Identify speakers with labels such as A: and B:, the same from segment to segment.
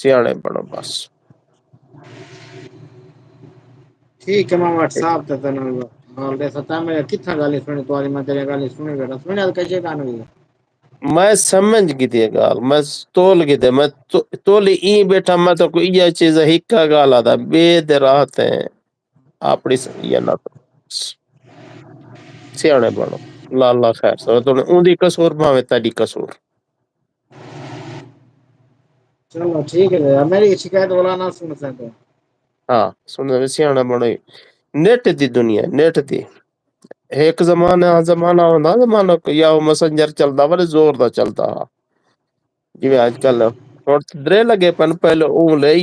A: سیانے بڑو بس
B: ٹھیک ہے میں واٹس ایپ تے ست کتنا گال سنی تے گال سنی بیٹا سنی کسے کان
A: میں سمجھ گی ت گال میں تول گ میں تولی ای بیٹھا میں تو کو یہ چیز ہا گال آدا بے د رات اپڑی یہ نہ سیانے بڑو لال لا خیر س اندی کسور بھویں تڈی کسور
B: چلو ٹھیک ہے میری شکایت والا نہ سن سکے
A: ہاں سن سیاح بڑو نیٹ دی دنیا نیٹ دی ایک زمانہ زمانہ ہوندا زمانہ یا مسنجر چلتا بڑے زور دا چلتا ہا جی اج کل درے لگے پن پہلے ا لے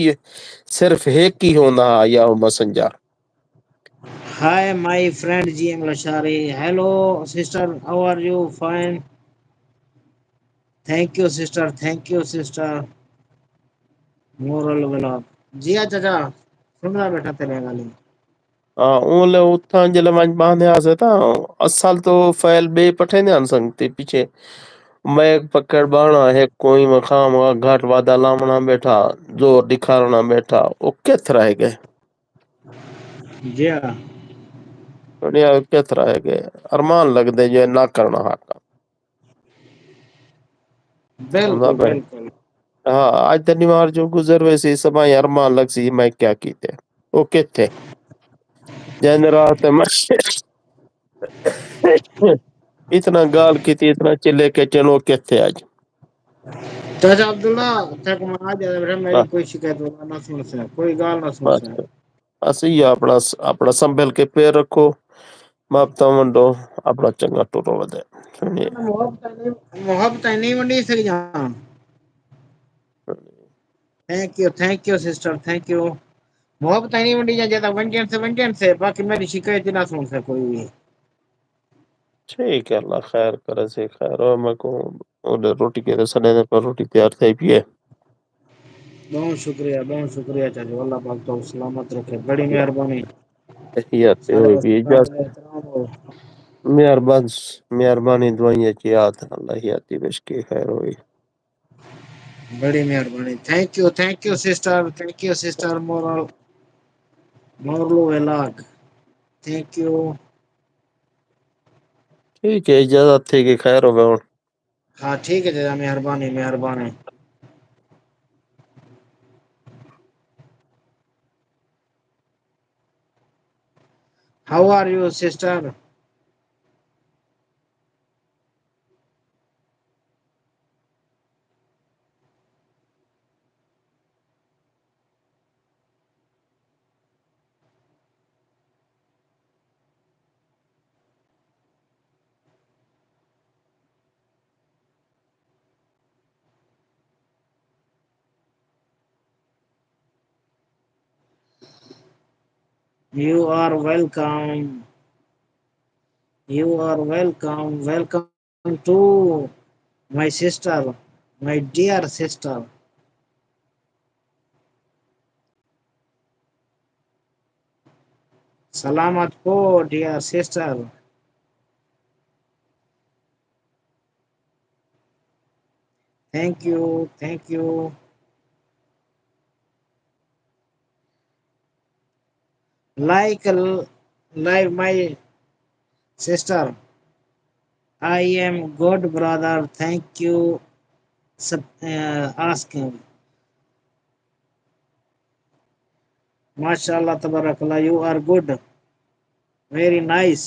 A: صرف ایک ہی ہونا یا messenger
B: hi my friend G M Lashari hello sister how are you fine thank you sister thank you sister مورل وا جی چچا سن رہا بیٹھا تیرے گال
A: ہاں اون اتھاں ج باندے آسے تھا اال تو فائل بے پٹھے د سگتے پیچھے میں پکڑ باہنا ہے کوئی مقام گھاٹ وادا لامنا بیٹھا زور دکھارنا بیٹھا وہ کت رہ گئے
B: جی ہاں
A: دنیا کس طرح ہے کہ ارمان لگتے جو نہ کرنا ہ کام
B: بالکل بالکل
A: ہاں آج دنیوار جو گزر وئے س سب ارمان لگ س میں کیا کیتے وہ تھے جن رات اتنا گال کی تھی اتنا چلے کے چلو کت تھے آج
B: چاچا عبد اللہ میری کوئی شکایت نہ سن س کوئی گال نہ سن س
A: بس یہ اپنا اپنا سنبھل کے پیر رکھو ماپتا منڈو اپنا چنگا ٹورو ودے
B: محبت نہیں منڈی سک جاں thank you sister thank you وہ تو نہیں منڈی ونٹین سے باقی میری شکایت نہ سن س کوئی بھی
A: ٹھیک ہے اللہ خیر کرے سے خیر ہو میں کو روٹی کے س پر روٹی تیار تھی پے
B: بہت شکریہ چاچا اللہ پاک تو سلامت رکھے بڑی مہربانی
A: تحیاتیں
B: سارے
A: ہوئی بھی اجازت
B: احترام ہو
A: مہربانی دائیں چی یاد اللہ آتی بش کی خیر ہوئی
B: بڑی مہربانی thank you sister thank you sister مورلو اللاگ تھینک یو
A: ٹھیک ہے اجازت ٹھیک ہے خیر ہوگا ہ
B: ہاں ٹھیک ہے جا مہربانی مہربانی how are you sister you are welcome you are welcome to my sister my dear sister سلامت پو dear sister thank you thank you like my sister I am good brother thank you asking ماشاء اللہ تبارک اللہ you are good very nice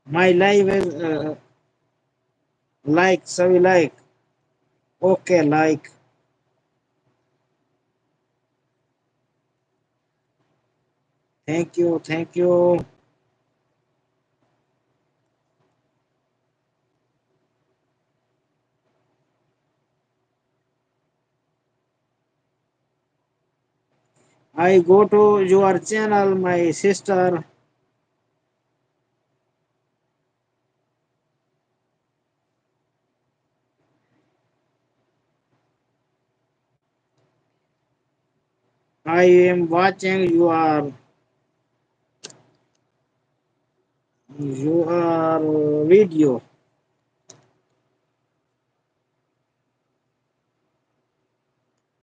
B: my life is like سبھی like okay like thank you thank you I go to your channel, my sister. I am watching your video.